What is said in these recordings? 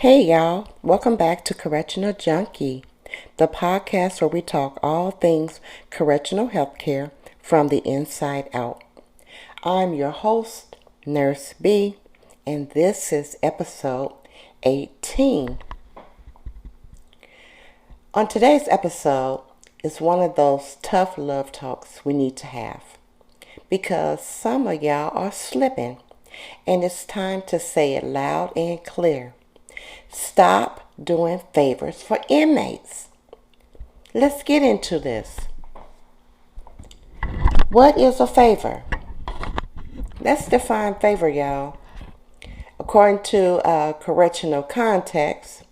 Hey y'all, welcome back to Correctional Junkie, the podcast where we talk all things correctional healthcare from the inside out. I'm your host, Nurse B, and this is episode 18. On today's episode is one of those tough love talks we need to have because some of y'all are slipping, and it's time to say it loud and clear. Stop doing favors for inmates. Let's get into this. What is a favor? Let's define favor, y'all. According to correctional context,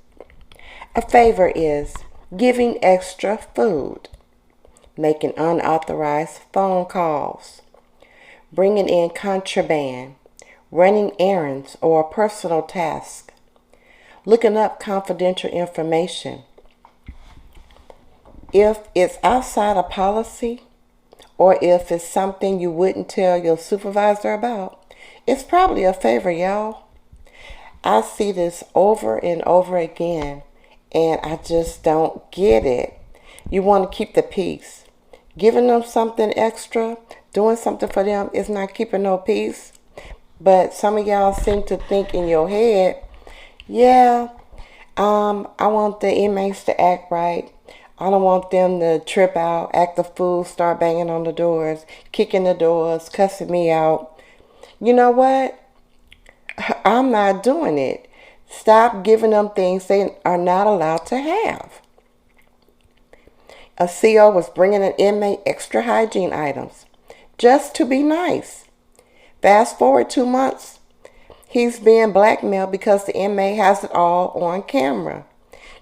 a favor is giving extra food, making unauthorized phone calls, bringing in contraband, running errands or personal tasks, looking up confidential information. If it's outside of policy, or if it's something you wouldn't tell your supervisor about, it's probably a favor, y'all. I see this over and over again, and I just don't get it. You want to keep the peace. Giving them something extra, doing something for them is not keeping no peace. But some of y'all seem to think in your head, yeah, I want the inmates to act right. I don't want them to trip out, act a fool, start banging on the doors, kicking the doors, cussing me out. You know what? I'm not doing it. Stop giving them things they are not allowed to have. A CO was bringing an inmate extra hygiene items just to be nice. Fast forward 2 months. He's being blackmailed because the inmate has it all on camera.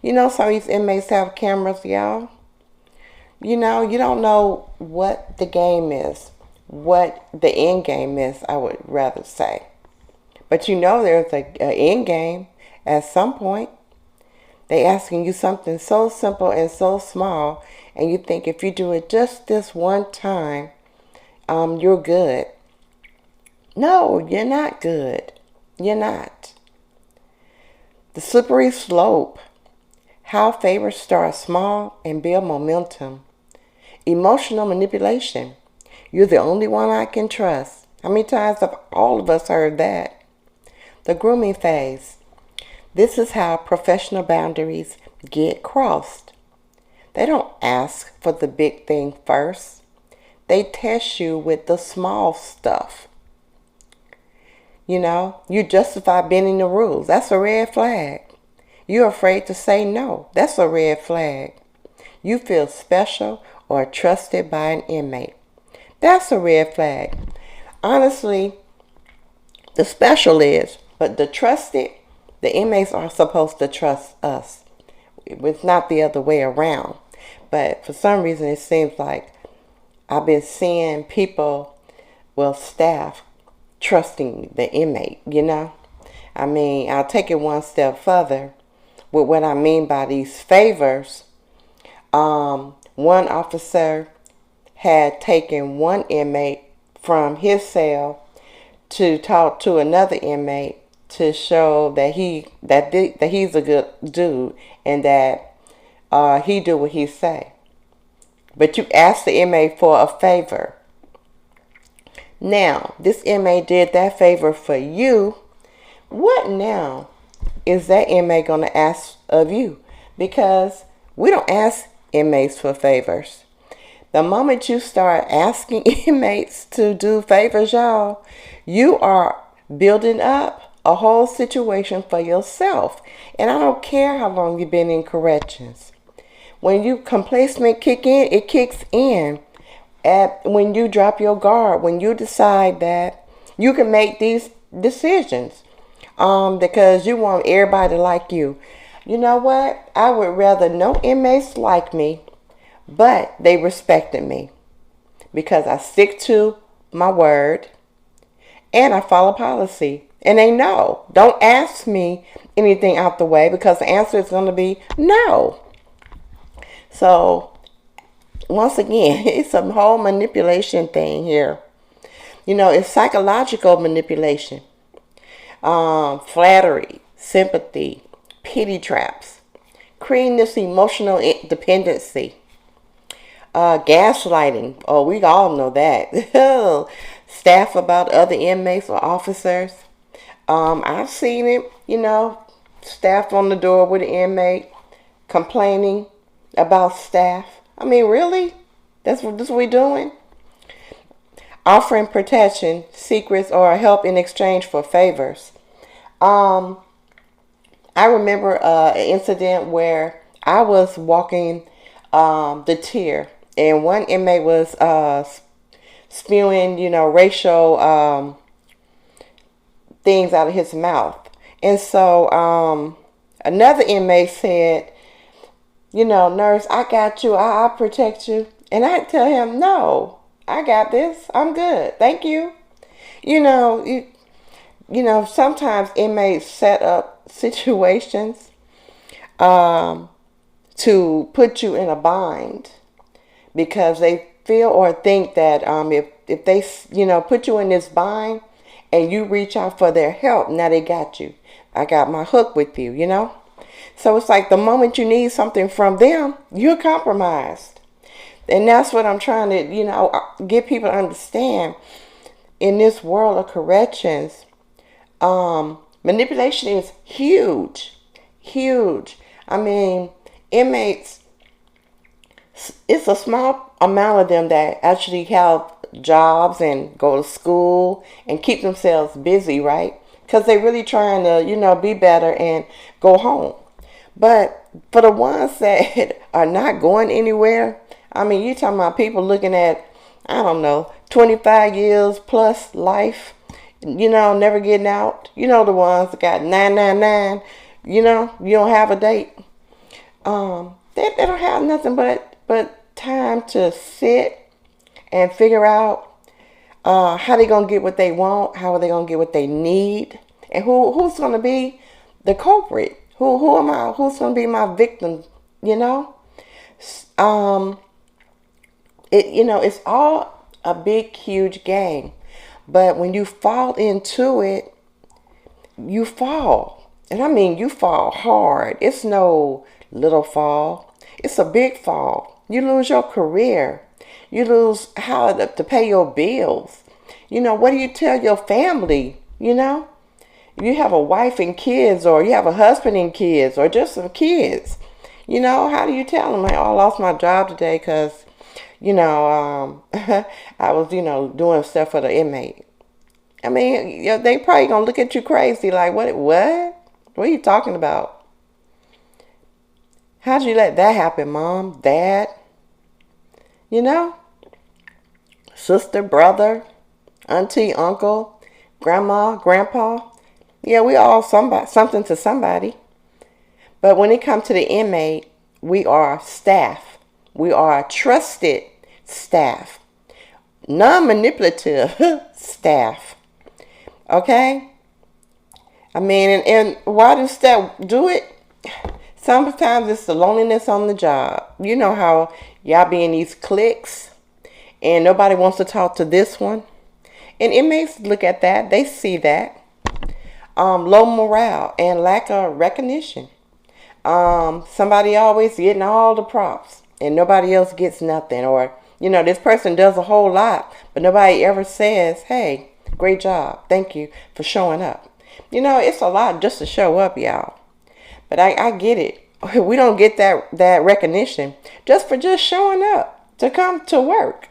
You know, some of these inmates have cameras, y'all. You know, you don't know what the game is, what the end game is, I would rather say. But you know there's an end game at some point. They asking you something so simple and so small, and you think if you do it just this one time, you're good. No, you're not good. You're not. The slippery slope. How favors start small and build momentum. Emotional manipulation. You're the only one I can trust. How many times have all of us heard that? The grooming phase. This is how professional boundaries get crossed. They don't ask for the big thing first. They test you with the small stuff. You know, you justify bending the rules. That's a red flag. You're afraid to say no. That's a red flag. You feel special or trusted by an inmate. That's a red flag. Honestly, the special is, but the trusted, the inmates are supposed to trust us. It's not the other way around. But for some reason, it seems like I've been seeing people, staff, trusting the inmate, you know. I mean, I'll take it one step further with what I mean by these favors. One officer had taken one inmate from his cell to talk to another inmate to show that he's a good dude and that he do what he say. But you ask the inmate for a favor. Now, this inmate did that favor for you. What now is that inmate going to ask of you? Because we don't ask inmates for favors. The moment you start asking inmates to do favors, y'all, you are building up a whole situation for yourself. And I don't care how long you've been in corrections. When complacement kick in, it kicks in. When you drop your guard, when you decide that you can make these decisions because you want everybody to like you. You know what? I would rather no inmates like me, but they respected me because I stick to my word and I follow policy. And they know. Don't ask me anything out the way because the answer is going to be no. So once again, it's a whole manipulation thing here. You know, it's psychological manipulation. Flattery, sympathy, pity traps, creating this emotional dependency, gaslighting. Oh, we all know that. Staff about other inmates or officers. I've seen it, staff on the door with an inmate complaining about staff. I mean, really? That's what we're doing? Offering protection, secrets, or help in exchange for favors. I remember an incident where I was walking the tier, and one inmate was spewing, racial things out of his mouth. And so another inmate said, nurse, I got you. I'll protect you. And I tell him, no, I got this. I'm good. Thank you. Sometimes inmates set up situations to put you in a bind because they feel or think that if they, put you in this bind and you reach out for their help, now they got you. I got my hook with you, So it's like the moment you need something from them, you're compromised. And that's what I'm trying to, get people to understand. In this world of corrections, manipulation is huge. Huge. I mean, inmates, it's a small amount of them that actually have jobs and go to school and keep themselves busy, right? Because they're really trying to, be better and go home. But for the ones that are not going anywhere, I mean, you're talking about people looking at, 25 years plus life, never getting out. The ones that got 999, you don't have a date. They don't have nothing but time to sit and figure out how they going to get what they want, how are they going to get what they need, and who's going to be the culprit. Who am I? Who's going to be my victim? It's all a big, huge game. But when you fall into it, you fall. And I mean, you fall hard. It's no little fall. It's a big fall. You lose your career. You lose how to pay your bills. What do you tell your family? You have a wife and kids, or you have a husband and kids, or just some kids. How do you tell them, I lost my job today because, I was, doing stuff for the inmate. I mean, they probably going to look at you crazy like, what? What are you talking about? How'd you let that happen, Mom, Dad? Sister, brother, auntie, uncle, grandma, grandpa. Yeah, we all something to somebody. But when it comes to the inmate, we are staff. We are trusted staff. Non-manipulative staff. Okay? I mean, and why do staff do it? Sometimes it's the loneliness on the job. You know how y'all be in these cliques and nobody wants to talk to this one. And inmates look at that. They see that. Low morale and lack of recognition. Somebody always getting all the props and nobody else gets nothing. Or, this person does a whole lot, but nobody ever says, hey, great job. Thank you for showing up. It's a lot just to show up, y'all. But I get it. We don't get that recognition just for just showing up to come to work.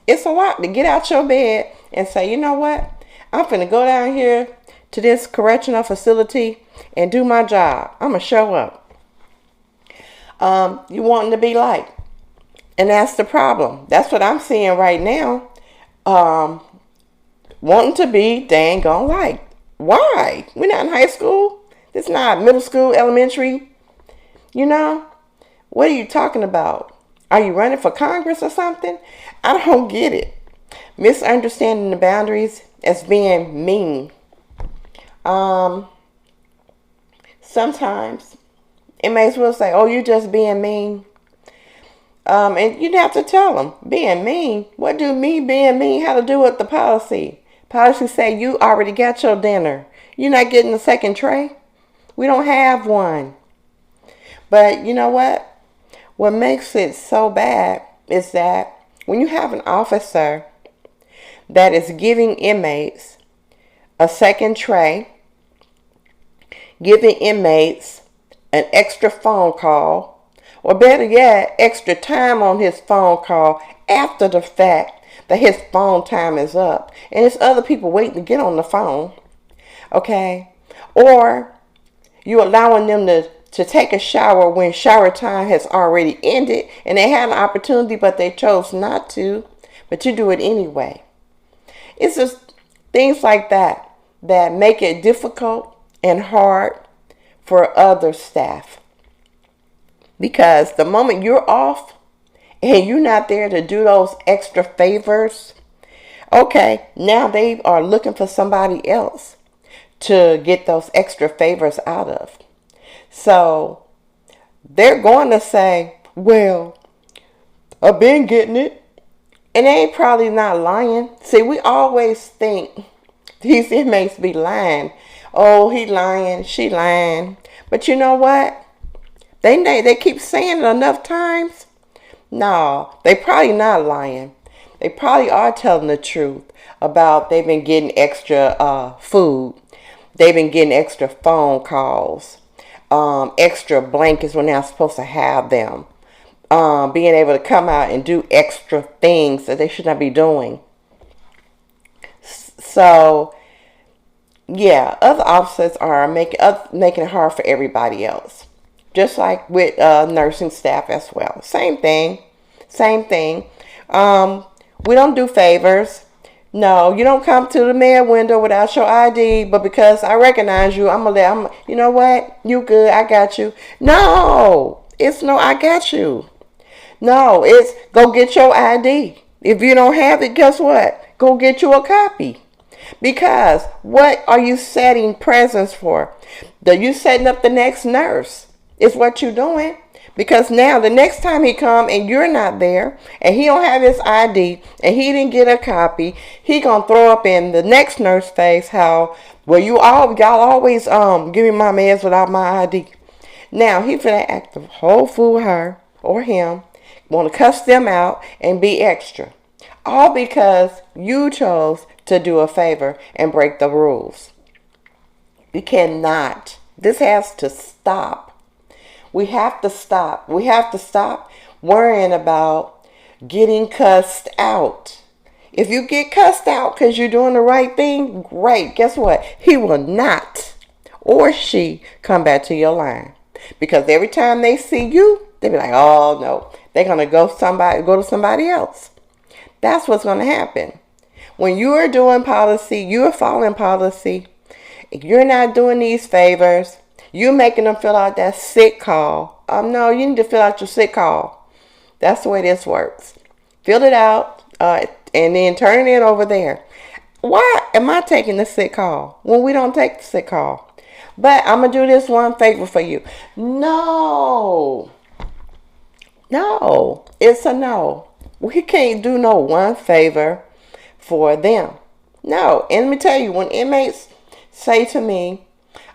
It's a lot to get out your bed and say, you know what? I'm finna go down here to this correctional facility and do my job. I'm going to show up. You wanting to be liked. And that's the problem. That's what I'm seeing right now. Wanting to be dang on liked. Why? We're not in high school. It's not middle school, elementary. What are you talking about? Are you running for Congress or something? I don't get it. Misunderstanding the boundaries as being mean. Sometimes inmates will say, oh, you're just being mean. And you'd have to tell them, being mean? What do me being mean have to do with the policy? Policy say you already got your dinner. You're not getting a second tray. We don't have one. But you know what? What makes it so bad is that when you have an officer that is giving inmates a second tray, giving inmates an extra phone call, or better yet, extra time on his phone call after the fact that his phone time is up, and there's other people waiting to get on the phone, okay? Or you allowing them to take a shower when shower time has already ended, and they had an opportunity but they chose not to, but you do it anyway. It's just things like that that make it difficult and hard for other staff. Because the moment you're off and you're not there to do those extra favors, okay, now they are looking for somebody else to get those extra favors out of. So they're going to say, well, I've been getting it. And they ain't probably not lying. See, we always think these inmates be lying. Oh, he lying, she lying. But you know what? They keep saying it enough times. No, they probably not lying. They probably are telling the truth about they've been getting extra food. They've been getting extra phone calls. Extra blankets when they're supposed to have them. Being able to come out and do extra things that they should not be doing. So, yeah, other officers are making it hard for everybody else. Just like with nursing staff as well. Same thing. We don't do favors. No, you don't come to the mail window without your ID, but because I recognize you, you know what? You good, I got you. No, it's no, I got you. No, it's go get your ID. If you don't have it, guess what? Go get you a copy. Because what are you setting presents for? You setting up the next nurse is what you're doing. Because now the next time he come and you're not there and he don't have his ID and he didn't get a copy, he gonna throw up in the next nurse face how, well, y'all always give me my meds without my ID. Now he finna act the whole fool, her or him, want to cuss them out and be extra. All because you chose to do a favor and break the rules. You cannot. This has to stop. We have to stop. We have to stop worrying about getting cussed out. If you get cussed out because you're doing the right thing, great. Guess what? He will not or she come back to your line. Because every time they see you, they be like, oh no. They're going to go to somebody else. That's what's going to happen. When you are doing policy, you are following policy. If you're not doing these favors, you're making them fill out that sick call. No, you need to fill out your sick call. That's the way this works. Fill it out and then turn it in over there. Why am I taking the sick call when we don't take the sick call? But I'm going to do this one favor for you. No, it's a no. We can't do no one favor for them. No, and let me tell you, when inmates say to me,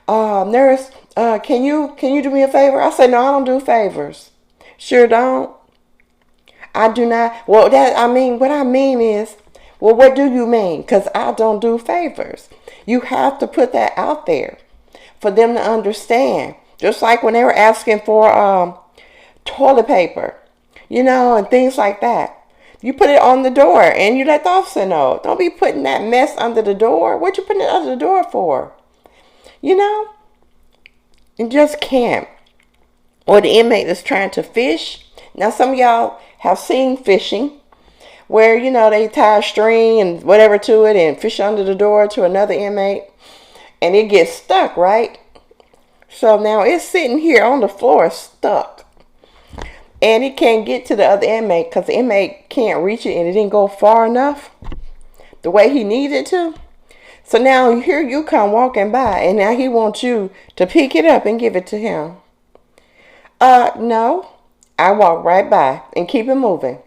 nurse, can you do me a favor? I say, no, I don't do favors. Sure don't. I do not. Well, what I mean is, well, what do you mean? Because I don't do favors. You have to put that out there for them to understand. Just like when they were asking for toilet paper, and things like that. You put it on the door and you let the officer know. Don't be putting that mess under the door. What you putting it under the door for? You just can't. Or the inmate is trying to fish. Now, some of y'all have seen fishing where, they tie a string and whatever to it and fish under the door to another inmate. And it gets stuck, right? So now it's sitting here on the floor stuck. And it can't get to the other inmate because the inmate can't reach it and it didn't go far enough the way he needed to. So now here you come walking by and now he wants you to pick it up and give it to him. No. I walk right by and keep it moving.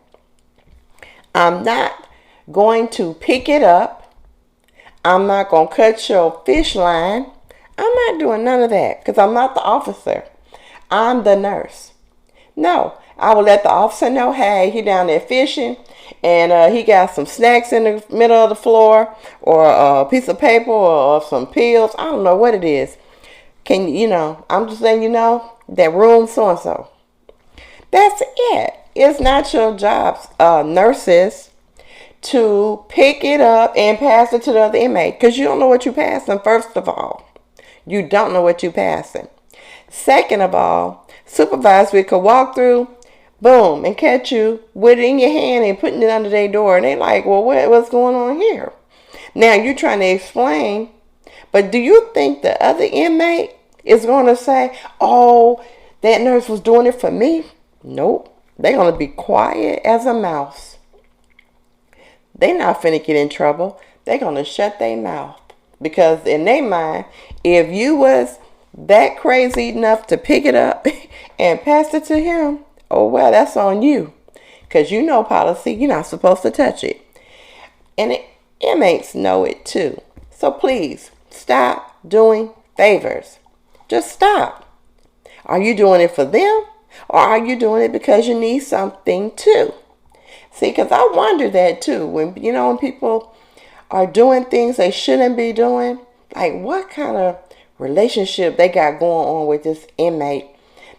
I'm not going to pick it up. I'm not going to cut your fish line. I'm not doing none of that because I'm not the officer. I'm the nurse. No, I would let the officer know, hey, he down there fishing, and he got some snacks in the middle of the floor, or a piece of paper, or some pills. I don't know what it is. I'm just letting you know that room so and so. That's it. It's not your job, nurses, to pick it up and pass it to the other inmate, because you don't know what you're passing. First of all, you don't know what you're passing. Second of all, supervisor could walk through, boom, and catch you with it in your hand and putting it under their door. And they like, well, what's going on here? Now you're trying to explain, but do you think the other inmate is going to say, oh, that nurse was doing it for me? Nope. They're going to be quiet as a mouse. They're not finna get in trouble. They're going to shut their mouth. Because in their mind, if you was that crazy enough to pick it up and pass it to him, oh well, that's on you. Because you know policy, you're not supposed to touch it. And inmates know it too. So please, stop doing favors. Just stop. Are you doing it for them? Or are you doing it because you need something too? See, because I wonder that too. When people are doing things they shouldn't be doing, like what kind of relationship they got going on with this inmate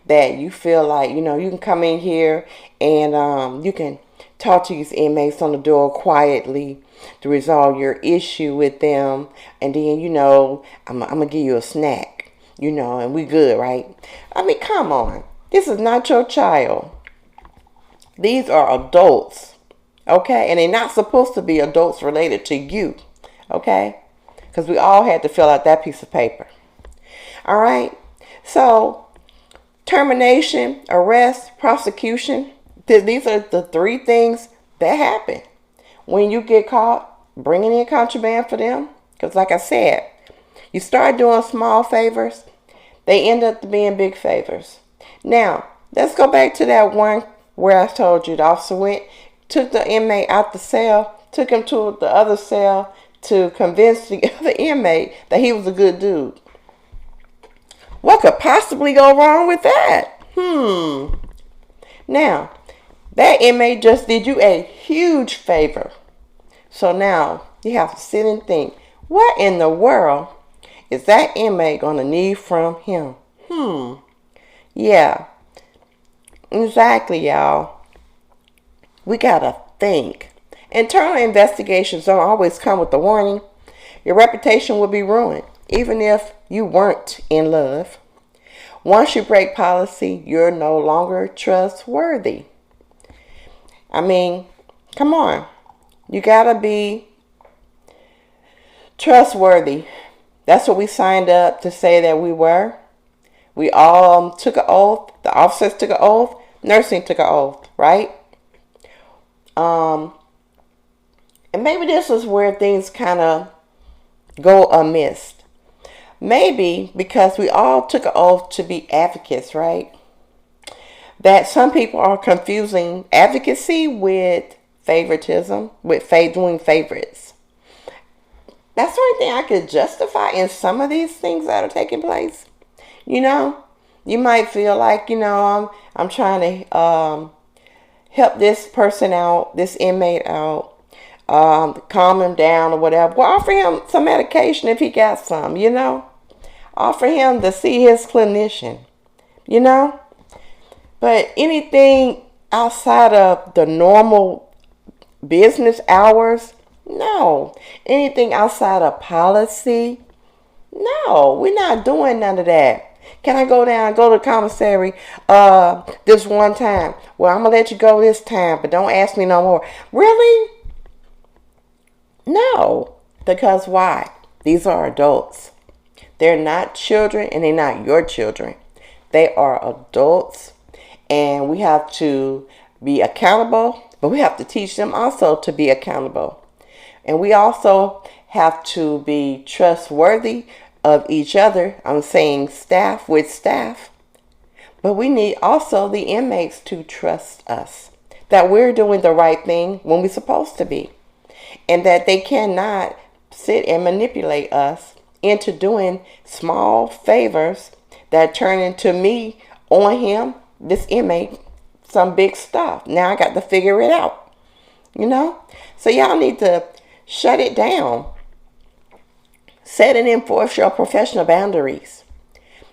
that you feel like, you can come in here and you can talk to these inmates on the door quietly to resolve your issue with them. And then, I'm going to give you a snack, and we good, right? I mean, come on. This is not your child. These are adults, okay? And they're not supposed to be adults related to you, okay? Because we all had to fill out that piece of paper. All right? So, termination, arrest, prosecution, these are the three things that happen when you get caught bringing in contraband for them. Because like I said, you start doing small favors, they end up being big favors. Now, let's go back to that one where I told you the officer took the inmate out the cell, took him to the other cell to convince the other inmate that he was a good dude. What could possibly go wrong with that? Now, that inmate just did you a huge favor. So now you have to sit and think, what in the world is that inmate going to need from him? Yeah, exactly, y'all. We got to think. Internal investigations don't always come with a warning. Your reputation will be ruined, even if you weren't in love. Once you break policy, you're no longer trustworthy. I mean, come on. You got to be trustworthy. That's what we signed up to say that we were. We all took an oath. The officers took an oath. Nursing took an oath, right? And maybe this is where things kind of go amiss. Maybe because we all took an oath to be advocates, right? That some people are confusing advocacy with favoritism, with doing favorites. That's the only thing I could justify in some of these things that are taking place. You might feel like, I'm trying to help this person out, this inmate out, calm him down or whatever. Well, offer him some medication if he got some, Offer him to see his clinician, But anything outside of the normal business hours, no. Anything outside of policy, no. We're not doing none of that. Can I go to the commissary this one time? Well, I'm going to let you go this time, but don't ask me no more. Really? No. Because why? These are adults. They're not children, and they're not your children. They are adults, and we have to be accountable, but we have to teach them also to be accountable. And we also have to be trustworthy of each other. I'm saying staff with staff. But we need also the inmates to trust us, that we're doing the right thing when we're supposed to be, and that they cannot sit and manipulate us into doing small favors that turn into me on him, this inmate, some big stuff. Now I got to figure it out, you know? So y'all need to shut it down. Set and enforce your professional boundaries.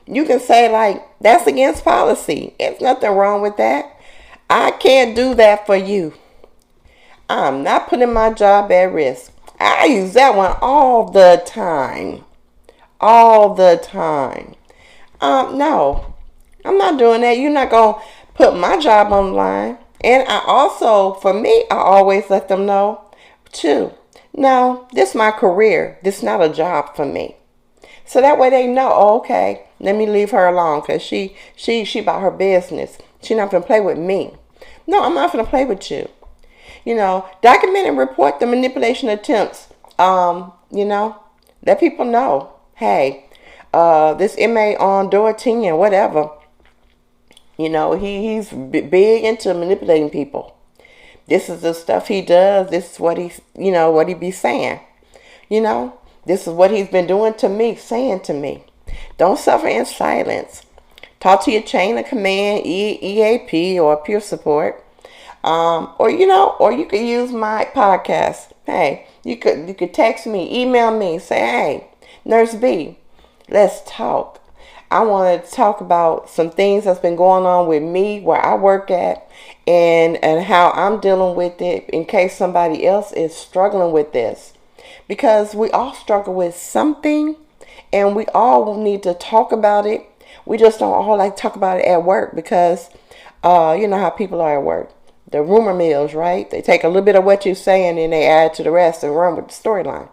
You can say, like, that's against policy. There's nothing wrong with that. I can't do that for you. I'm not putting my job at risk. I use that one all the time. All the time. No, I'm not doing that. You're not going to put my job on the line. And I also, for me, I always let them know, too. No, this is my career. This is not a job for me. So that way they know, oh, okay, let me leave her alone because she about her business. She not going to play with me. No, I'm not going to play with you. You know, document and report the manipulation attempts. You know, let people know, hey, this inmate on door 10, whatever, you know, he's big into manipulating people. This is the stuff he does. This is what he's, you know, what he be saying. You know, this is what he's been doing to me, saying to me. Don't suffer in silence. Talk to your chain of command, EAP, or peer support. Or, you know, or you could use my podcast. Hey, you could text me, email me, say, hey, Nurse B, let's talk. I want to talk about some things that's been going on with me, where I work at, and how I'm dealing with it in case somebody else is struggling with this. Because we all struggle with something, and we all need to talk about it. We just don't all like talk about it at work because, you know how people are at work. The rumor mills, right? They take a little bit of what you say and then they add to the rest and run with the storyline.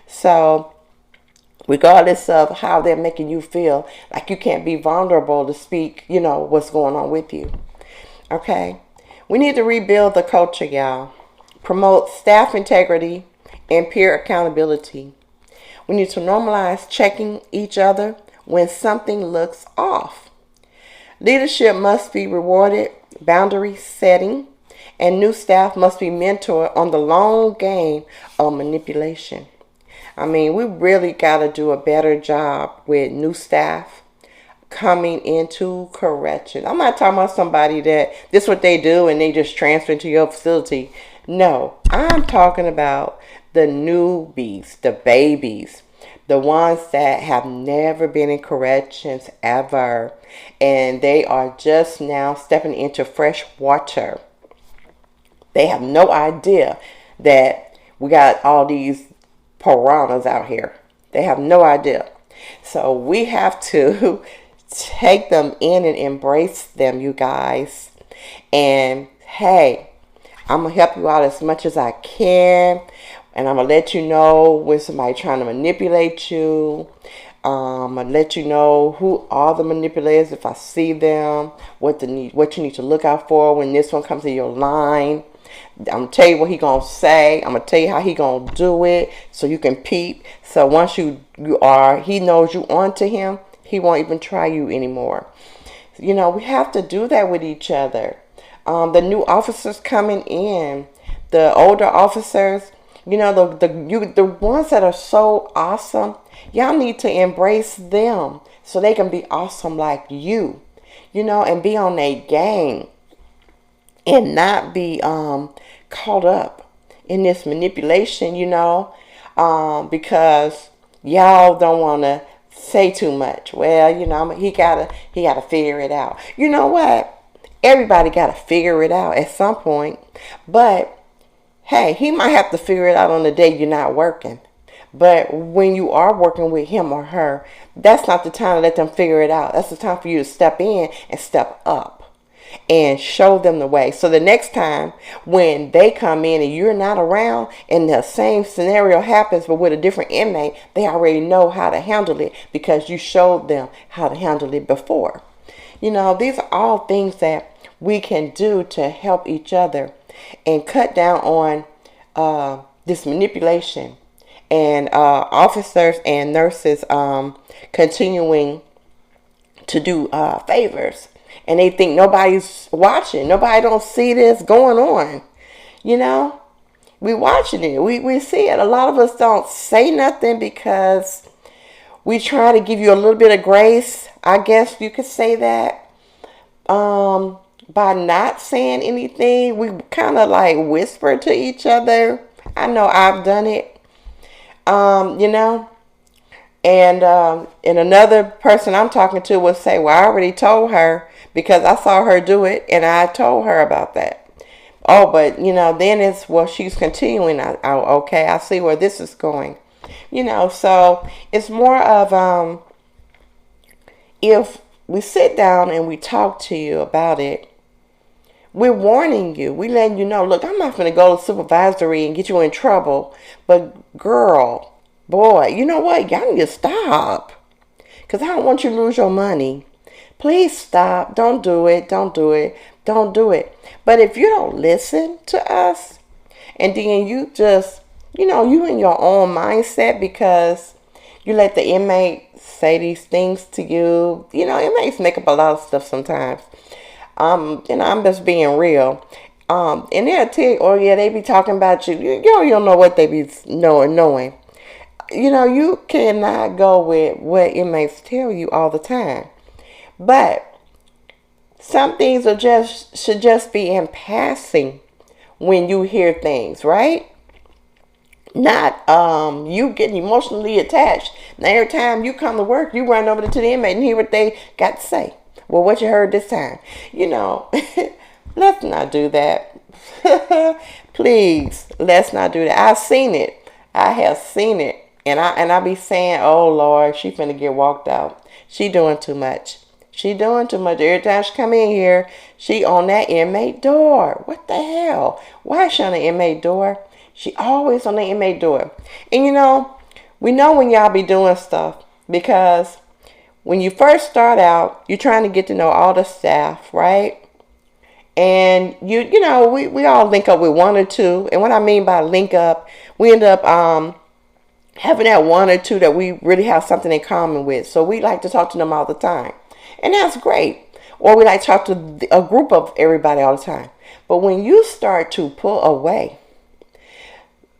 So regardless of how they're making you feel, like you can't be vulnerable to speak, you know, what's going on with you. Okay? We need to rebuild the culture, y'all. Promote staff integrity and peer accountability. We need to normalize checking each other when something looks off. Leadership must be rewarded, boundary setting, and new staff must be mentored on the long game of manipulation. I mean, we really got to do a better job with new staff coming into correction. I'm not talking about somebody that this is what they do and they just transfer into your facility. No, I'm talking about the newbies, the babies, the ones that have never been in corrections ever, and they are just now stepping into fresh water. They have no idea that we got all these piranhas out here. They have no idea. So we have to take them in and embrace them, you guys. And hey, I'm going to help you out as much as I can. And I'm going to let you know when somebody's trying to manipulate you. I'm going to let you know who are the manipulators if I see them. What you need to look out for when this one comes to your line. I'm going to tell you what he going to say. I'm going to tell you how he going to do it so you can peep. So once he knows you onto him, he won't even try you anymore. You know, we have to do that with each other. The new officers coming in, the older officers, you know, the ones that are so awesome, y'all need to embrace them so they can be awesome like you, you know, and be on their game. And not be caught up in this manipulation, you know, because y'all don't want to say too much. Well, you know, he gotta figure it out. You know what? Everybody gotta figure it out at some point. But hey, he might have to figure it out on the day you're not working. But when you are working with him or her, that's not the time to let them figure it out. That's the time for you to step in and step up and show them the way. So the next time when they come in and you're not around and the same scenario happens but with a different inmate, they already know how to handle it because you showed them how to handle it before. You know, these are all things that we can do to help each other and cut down on this manipulation and officers and nurses continuing to do favors. And they think nobody's watching. Nobody don't see this going on. You know, we watching it. We see it. A lot of us don't say nothing because we try to give you a little bit of grace. I guess you could say that. by not saying anything, we kind of like whisper to each other. I know I've done it, you know. And another person I'm talking to will say, well, I already told her because I saw her do it and I told her about that. Oh, but then it's, well, she's continuing. Okay, I see where this is going. So it's more of if we sit down and we talk to you about it, we're warning you. We letting you know, look, I'm not going to go to supervisory and get you in trouble. But girl, boy, you know what? Y'all need to stop. Because I don't want you to lose your money. Please stop. Don't do it. Don't do it. Don't do it. But if you don't listen to us, and then you just, you in your own mindset because you let the inmate say these things to you. Inmates make up a lot of stuff sometimes. I'm just being real. And they'll tell you, oh yeah, they be talking about you. You don't know what they be knowing. You cannot go with what inmates tell you all the time. But some things should just be in passing when you hear things, right? Not you getting emotionally attached. Now every time you come to work, you run over to the inmate and hear what they got to say. Well, what you heard this time, let's not do that. Please, let's not do that. I've seen it. I have seen it. And I be saying, oh Lord, she finna get walked out. She doing too much. She doing too much. Every time she come in here, she on that inmate door. What the hell? Why is she on the inmate door? She always on the inmate door. And we know when y'all be doing stuff because when you first start out, you're trying to get to know all the staff, right? And we all link up with one or two. And what I mean by link up, we end up having that one or two that we really have something in common with. So we like to talk to them all the time. And that's great. Or we like to talk to a group of everybody all the time. But when you start to pull away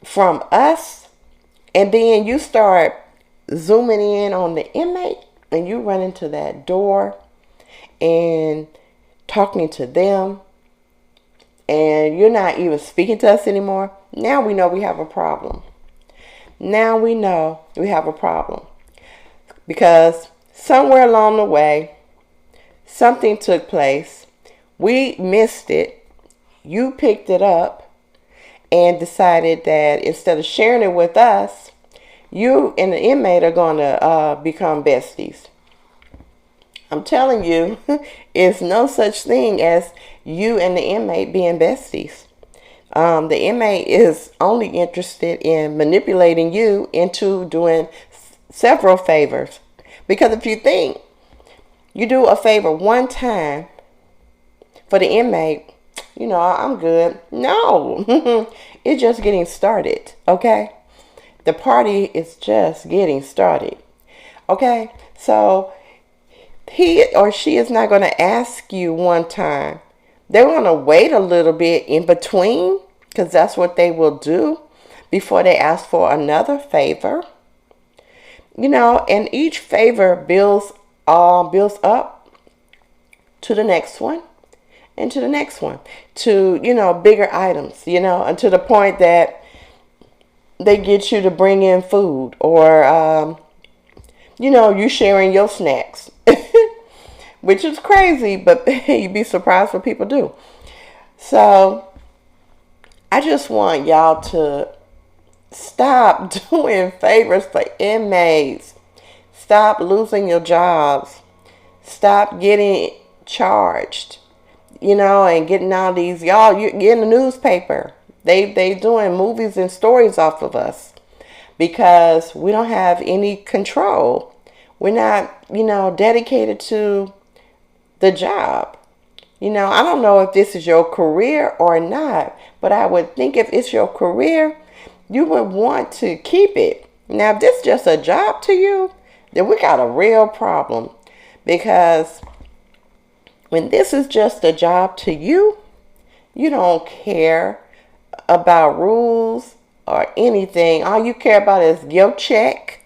from us and then you start zooming in on the inmate, and you run into that door and talking to them and you're not even speaking to us anymore, now we know we have a problem. Now we know we have a problem. Because somewhere along the way, something took place. We missed it. You picked it up and decided that instead of sharing it with us, you and the inmate are going to become besties. I'm telling you, it's no such thing as you and the inmate being besties. The inmate is only interested in manipulating you into doing several favors. Because if you think you do a favor one time for the inmate, I'm good. No, it's just getting started, okay? The party is just getting started. Okay? So he or she is not going to ask you one time. They're going to wait a little bit in between because that's what they will do before they ask for another favor. And each favor builds up to the next one and to the next one to, bigger items, and to the point that they get you to bring in food or, you sharing your snacks, which is crazy, but you'd be surprised what people do. So I just want y'all to stop doing favors for inmates. Stop losing your jobs. Stop getting charged, and getting all these, you get in the newspaper. They doing movies and stories off of us because we don't have any control. We're not, dedicated to the job. I don't know if this is your career or not, but I would think if it's your career, you would want to keep it. Now, if this is just a job to you, then we got a real problem because when this is just a job to you, you don't care about rules or anything. All you care about is your check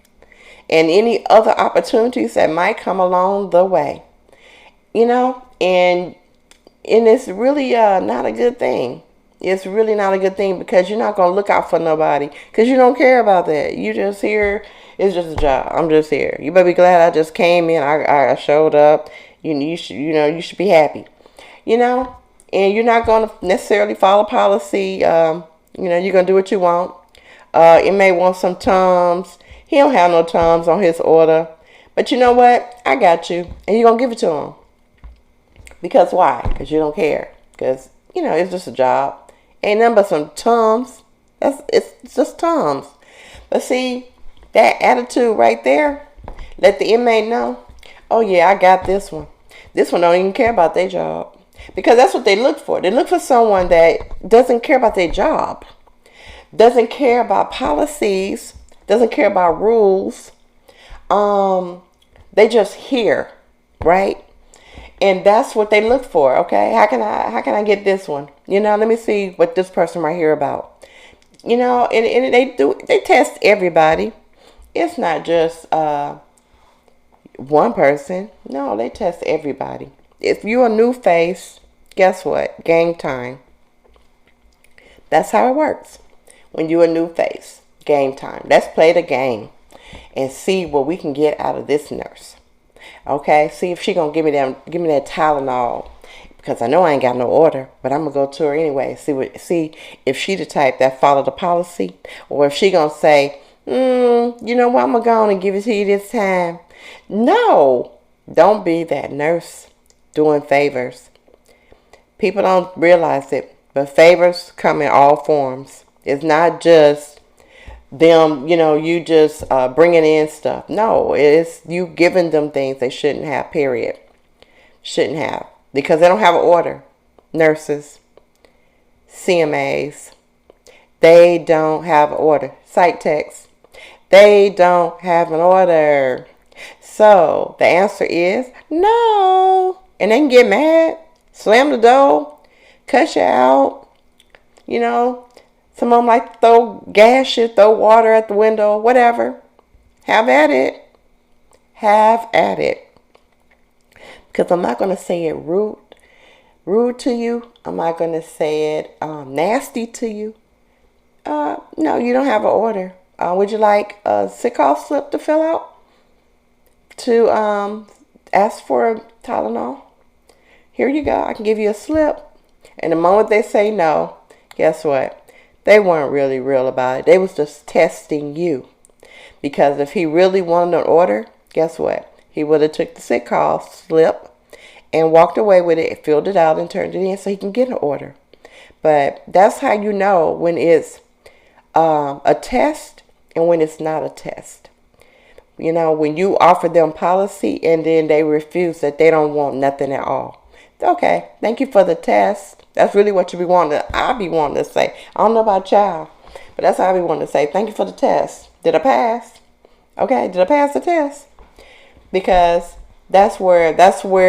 and any other opportunities that might come along the way. And it's really not a good thing. It's really not a good thing because you're not gonna look out for nobody because you don't care about that. You just here. It's just a job. I'm just here. You better be glad I just came in. I showed up. You should be happy. You know, and you're not gonna necessarily follow policy. You're gonna do what you want. It may want some Tums. He don't have no Tums on his order. But you know what? I got you, and you're gonna give it to him. Because why? Because you don't care. Because, it's just a job. Ain't nothing but some Tums. It's just Tums. But see, that attitude right there, let the inmate know, oh yeah, I got this one. This one don't even care about their job. Because that's what they look for. They look for someone that doesn't care about their job. Doesn't care about policies. Doesn't care about rules. They just hear, right? And that's what they look for, okay? How can I get this one? Let me see what this person right here about. And they test everybody. It's not just one person. No, they test everybody. If you're a new face, guess what? Game time. That's how it works. When you're a new face, game time. Let's play the game and see what we can get out of this nurse. Okay, see if she gonna give me that Tylenol, because I know I ain't got no order, but I'm gonna go to her anyway. See if she the type that follow the policy, or if she gonna say, you know what, I'm gonna go on and give it to you this time. No, don't be that nurse doing favors. People don't realize it, but favors come in all forms. It's not just them, you just bringing in stuff. No, it's you giving them things they shouldn't have, period. Shouldn't have. Because they don't have an order. Nurses, CMAs, they don't have an order. Psych techs, they don't have an order. So the answer is no. And they can get mad, slam the door, cuss you out, Some of them like to throw gas, throw water at the window, whatever. Have at it. Have at it. Because I'm not going to say it rude to you. I'm not going to say it nasty to you. No, you don't have an order. Would you like a sick call slip to fill out? To ask for a Tylenol? Here you go. I can give you a slip. And the moment they say no, guess what? They weren't really real about it. They was just testing you. Because if he really wanted an order, guess what? He would have took the sick call slip and walked away with it, filled it out, and turned it in so he can get an order. But that's how you know when it's a test and when it's not a test. When you offer them policy and then they refuse, that they don't want nothing at all. Okay, thank you for the test. That's really what I be wanting to say. I don't know about y'all, but that's how I be wanting to say. Thank you for the test. Did I pass? Okay, did I pass the test? Because that's where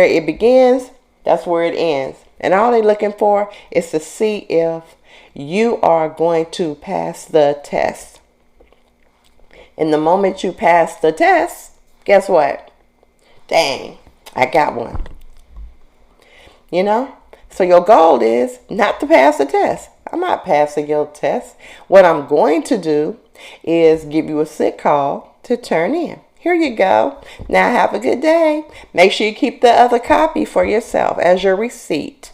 it begins. That's where it ends. And all they're looking for is to see if you are going to pass the test. And the moment you pass the test, guess what? Dang, I got one. So your goal is not to pass the test. I'm not passing your test. What I'm going to do is give you a sick call to turn in. Here you go. Now have a good day. Make sure you keep the other copy for yourself as your receipt.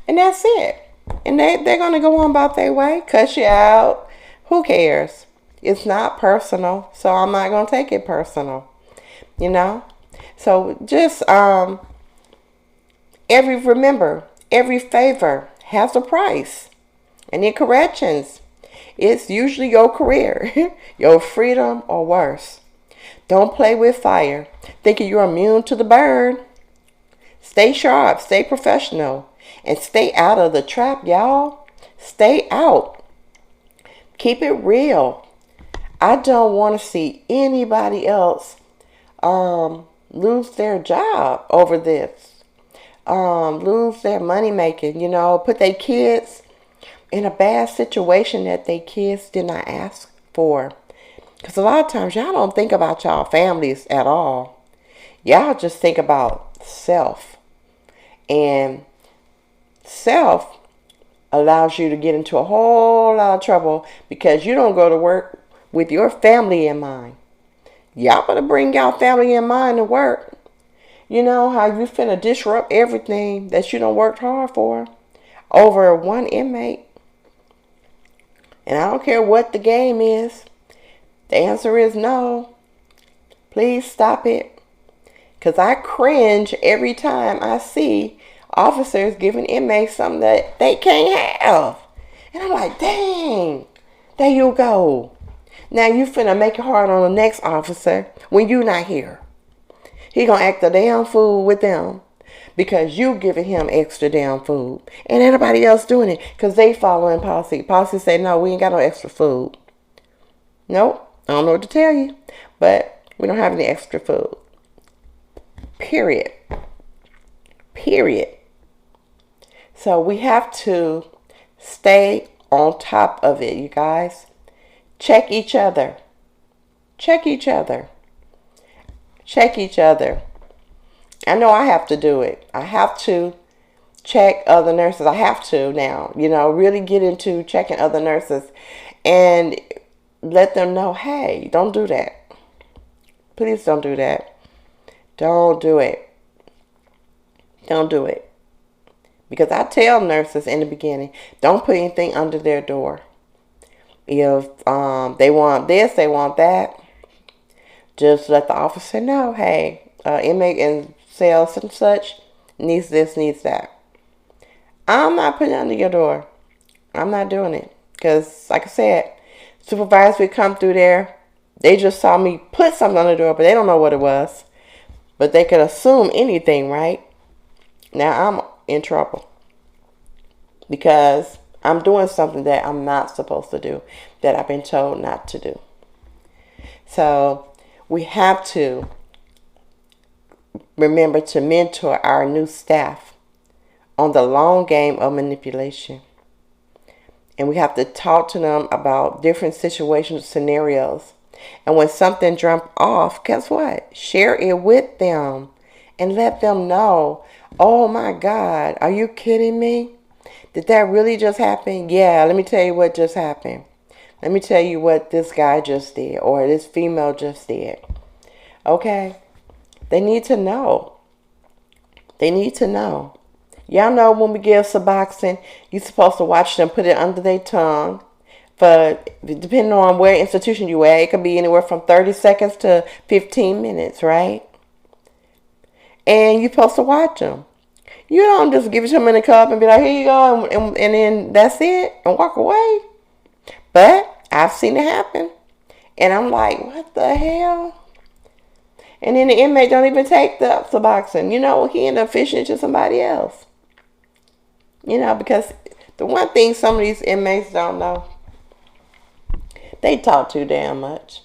And that's it. And they're going to go on about their way, cuss you out. Who cares? It's not personal, so I'm not going to take it personal. So just remember, every favor has a price. And in corrections, it's usually your career, your freedom, or worse. Don't play with fire, thinking you're immune to the burn. Stay sharp, stay professional, and stay out of the trap, y'all. Stay out. Keep it real. I don't want to see anybody else lose their job over this. Lose their money making, put their kids in a bad situation that their kids did not ask for. Because a lot of times y'all don't think about y'all families at all. Y'all just think about self. And self allows you to get into a whole lot of trouble because you don't go to work with your family in mind. Y'all better bring y'all family in mind to work. You know how you finna disrupt everything that you done worked hard for over one inmate. And I don't care what the game is. The answer is no. Please stop it. Because I cringe every time I see officers giving inmates something that they can't have. And I'm like, dang, there you go. Now you finna make it hard on the next officer when you not here. He gonna act a damn fool with them because you giving him extra damn food. And everybody else doing it because they following policy. Policy say, no, we ain't got no extra food. Nope, I don't know what to tell you. But we don't have any extra food. Period. Period. So we have to stay on top of it, you guys. Check each other. Check each other. Check each other. I know I have to do it. I have to check other nurses. I have to now, really get into checking other nurses and let them know, hey, don't do that. Please don't do that. Don't do it. Don't do it. Because I tell nurses in the beginning, don't put anything under their door. If they want this, they want that, just let the officer know, hey, inmate in cell such and such needs this, needs that. I'm not putting it under your door. I'm not doing it. Because, like I said, supervisors would come through there. They just saw me put something on the door, but they don't know what it was. But they could assume anything, right? Now I'm in trouble. Because I'm doing something that I'm not supposed to do, that I've been told not to do. So we have to remember to mentor our new staff on the long game of manipulation. And we have to talk to them about different situations, scenarios. And when something jumps off, guess what? Share it with them and let them know, oh my God, are you kidding me? Did that really just happen? Yeah, let me tell you what just happened. Let me tell you what this guy just did or this female just did. Okay? They need to know. They need to know. Y'all know when we give Suboxone, you're supposed to watch them put it under their tongue. For depending on where institution you at, it could be anywhere from 30 seconds to 15 minutes, right? And you're supposed to watch them. You don't just give it to them in a cup and be like, here you go, and then that's it, and walk away. But I've seen it happen. And I'm like, what the hell? And then the inmate don't even take the Suboxone. He ended up fishing it to somebody else. Because the one thing some of these inmates don't know, they talk too damn much.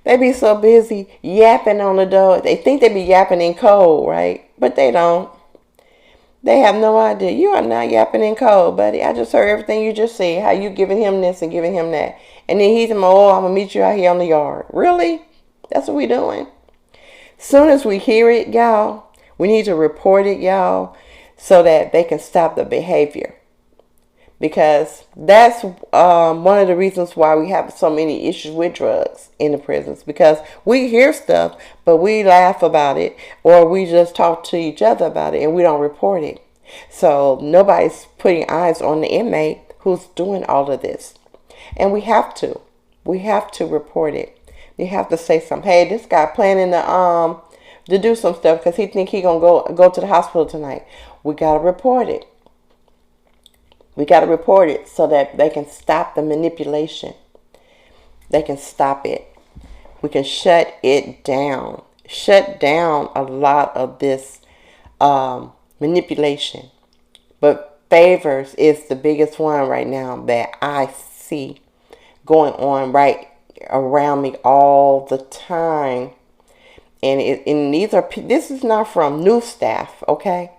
They be so busy yapping on the door. They think they be yapping in code, right? But they don't. They have no idea. You are not yapping in code, buddy. I just heard everything you just said. How you giving him this and giving him that. And then he's like, oh, I'm going to meet you out here on the yard. Really? That's what we doing? Soon as we hear it, y'all, we need to report it, y'all, so that they can stop the behavior. Because that's one of the reasons why we have so many issues with drugs in the prisons. Because we hear stuff, but we laugh about it, or we just talk to each other about it, and we don't report it. So nobody's putting eyes on the inmate who's doing all of this. And we have to. We have to report it. You have to say something. Hey, this guy planning to do some stuff because he think he gonna go to the hospital tonight. We gotta report it. We got to report it so that they can stop the manipulation. They can stop it. We can shut it down. Shut down a lot of this manipulation. But favors is the biggest one right now that I see going on right around me all the time. And this is not from new staff, okay?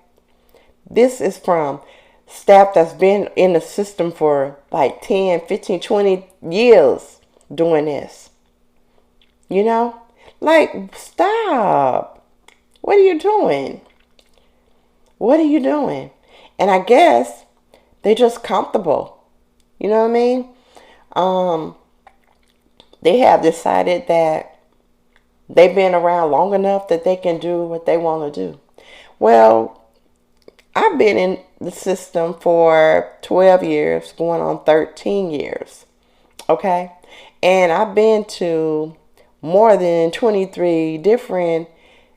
This is from staff that's been in the system for like 10, 15, 20 years doing this. Like, stop. What are you doing? What are you doing? And I guess they're just comfortable. You know what I mean? They have decided that they've been around long enough that they can do what they want to do. Well, I've been in the system for 12 years, going on 13 years. Okay? And I've been to more than 23 different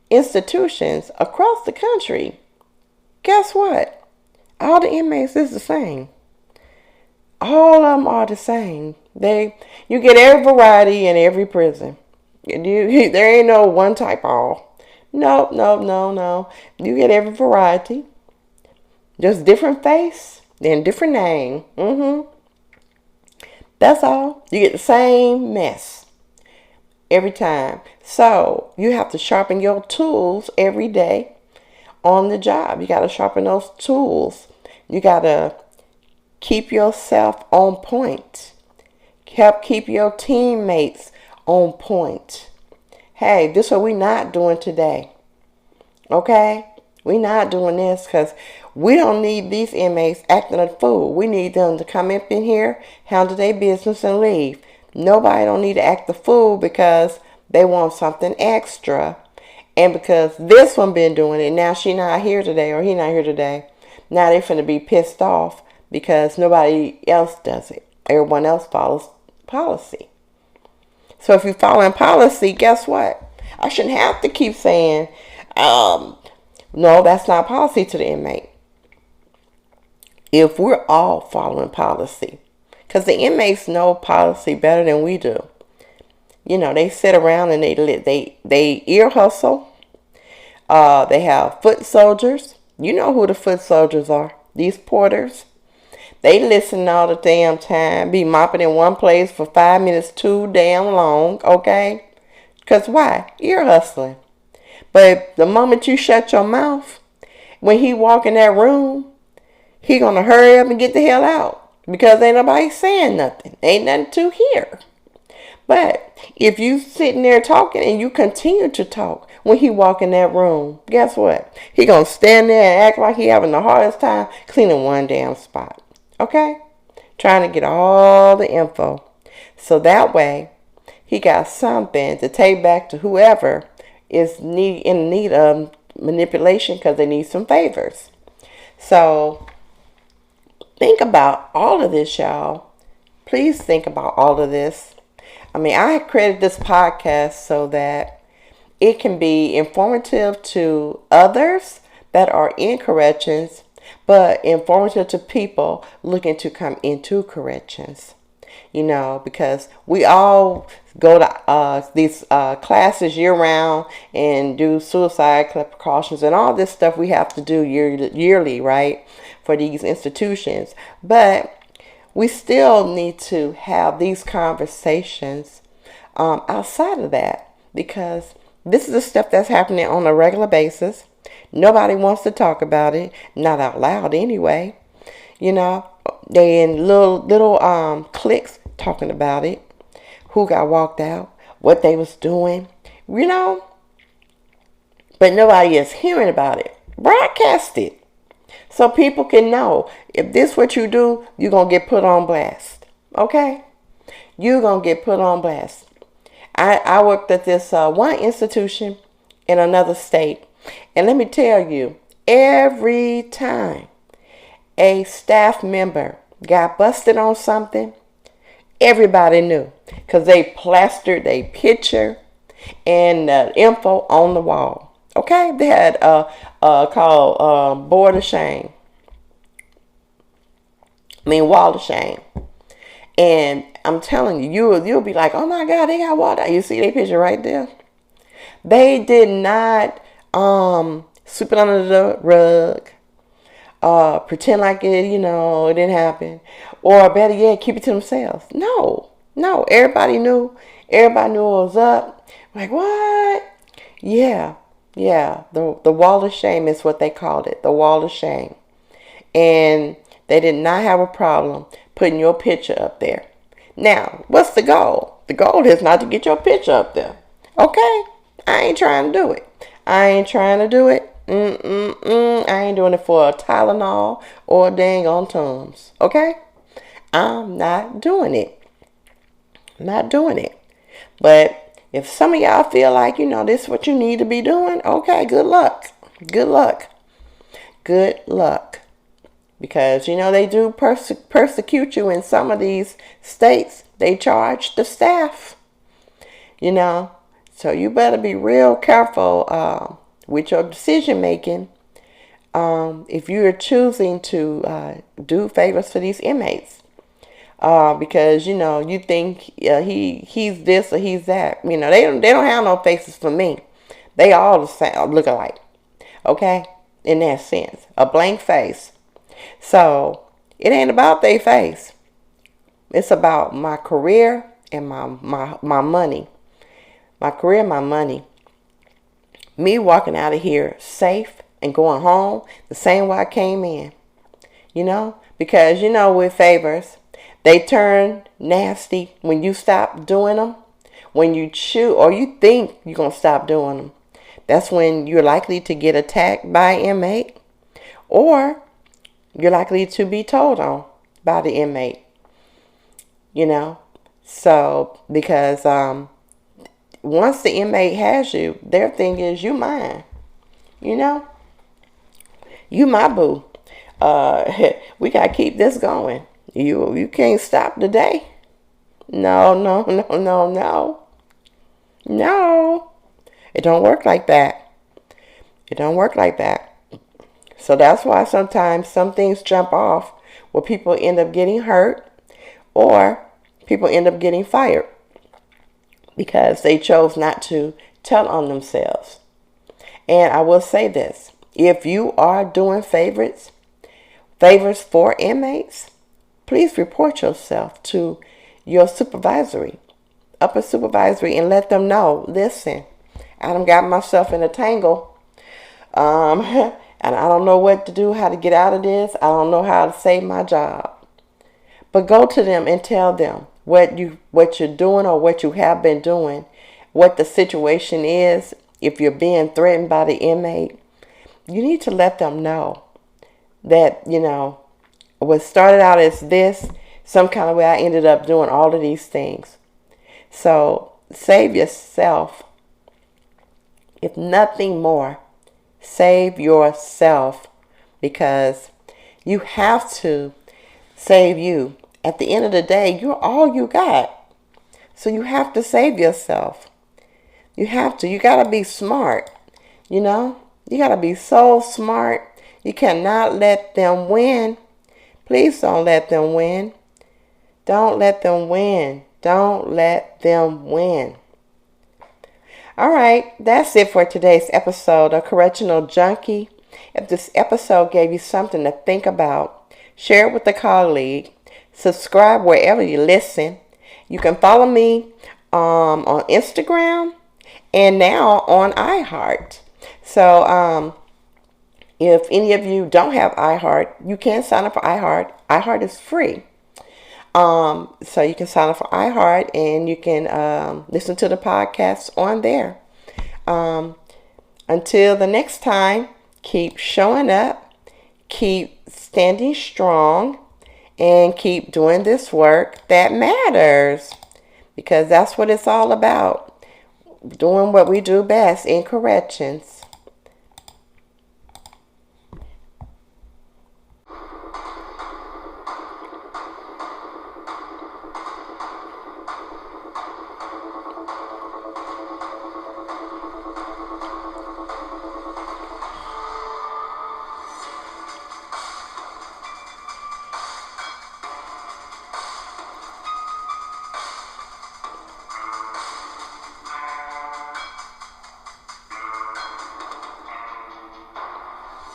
institutions across the country. Guess what? All the inmates is the same. All of them are the same. You get every variety in every prison. There ain't no one type all. No, no, no, no. You get every variety. Just different face, then different name. That's all. You get the same mess every time. So you have to sharpen your tools every day on the job. You got to sharpen those tools. You got to keep yourself on point. Help keep your teammates on point. Hey, this is what we're not doing today. Okay? We're not doing this because we don't need these inmates acting a fool. We need them to come up in here, handle their business, and leave. Nobody don't need to act the fool because they want something extra. And because this one been doing it, now she not here today or he not here today. Now they finna be pissed off because nobody else does it. Everyone else follows policy. So if you follow policy, guess what? I shouldn't have to keep saying, no, that's not policy to the inmate. If we're all following policy, because the inmates know policy better than we do. You know, they sit around and they ear hustle. They have foot soldiers. You know who the foot soldiers are. These porters. They listen all the damn time. Be mopping in one place for 5 minutes too damn long. Okay? Because why? Ear hustling. But the moment you shut your mouth, when he walk in that room, he gonna hurry up and get the hell out. Because ain't nobody saying nothing. Ain't nothing to hear. But if you sitting there talking and you continue to talk when he walk in that room, guess what? He gonna stand there and act like he having the hardest time cleaning one damn spot. Okay? Trying to get all the info. So that way, he got something to take back to whoever is in need of manipulation because they need some favors. So think about all of this, y'all. Please think about all of this. I mean, I created this podcast so that it can be informative to others that are in corrections, but informative to people looking to come into corrections. You know, because we all go to these classes year round and do suicide precautions and all this stuff we have to do yearly, right, for these institutions. But we still need to have these conversations outside of that, because this is the stuff that's happening on a regular basis. Nobody wants to talk about it, not out loud anyway. You know, they in little cliques talking about it, who got walked out, what they was doing, you know, but nobody is hearing about it. Broadcast it so people can know if this what you do, you're gonna get put on blast. Okay, you're gonna get put on blast. I worked at this one institution in another state, and let me tell you, every time a staff member got busted on something, everybody knew because they plastered their picture and info on the wall. Okay, they had called board of shame. Wall of shame. And I'm telling you, you'll be like, oh my God, they got water. You see their picture right there. They did not sweep it under the rug. Pretend like it, it didn't happen. Or better yet, keep it to themselves. No. Everybody knew. Everybody knew it was up. Like, what? Yeah. The wall of shame is what they called it. The wall of shame. And they did not have a problem putting your picture up there. Now, what's the goal? The goal is not to get your picture up there. Okay? I ain't trying to do it. I ain't doing it for a Tylenol or a dang on Tums. Okay? I'm not doing it. Not doing it. But if some of y'all feel like, this is what you need to be doing, okay, good luck. Good luck. Good luck. Because, they do persecute you in some of these states. They charge the staff, So you better be real careful with your decision making if you're choosing to do favors for these inmates. Because you think he's this or he's that. They don't have no faces for me. They all the same, look alike. Okay, in that sense, a blank face. So it ain't about their face. It's about my career and my money. My career, my money. Me walking out of here safe and going home the same way I came in. Because with favors, they turn nasty when you stop doing them. When you choose or you think you're going to stop doing them. That's when you're likely to get attacked by an inmate. Or you're likely to be told on by the inmate. So, because once the inmate has you, their thing is you mine. You my boo. We got to keep this going. You can't stop today. No. No. It don't work like that. It don't work like that. So that's why sometimes some things jump off where people end up getting hurt or people end up getting fired because they chose not to tell on themselves. And I will say this. If you are doing favors for inmates, please report yourself to your upper supervisory, and let them know, listen, I done got myself in a tangle. And I don't know what to do, how to get out of this. I don't know how to save my job. But go to them and tell them what you're doing or what you have been doing, what the situation is. If you're being threatened by the inmate, you need to let them know that, what started out as this, some kind of way I ended up doing all of these things. So save yourself. If nothing more, save yourself, because you have to save you. At the end of the day, you're all you got. So you have to save yourself. You have to. You got to be smart. You got to be so smart. You cannot let them win. Please don't let them win. Don't let them win. Don't let them win. All right, that's it for today's episode of Correctional Junkie. If this episode gave you something to think about, share it with a colleague. Subscribe wherever you listen. You can follow me on Instagram and now on iHeart. So if any of you don't have iHeart, you can sign up for iHeart. iHeart is free. So you can sign up for iHeart and you can listen to the podcasts on there. Until the next time, keep showing up, keep standing strong, and keep doing this work that matters. Because that's what it's all about. Doing what we do best in corrections.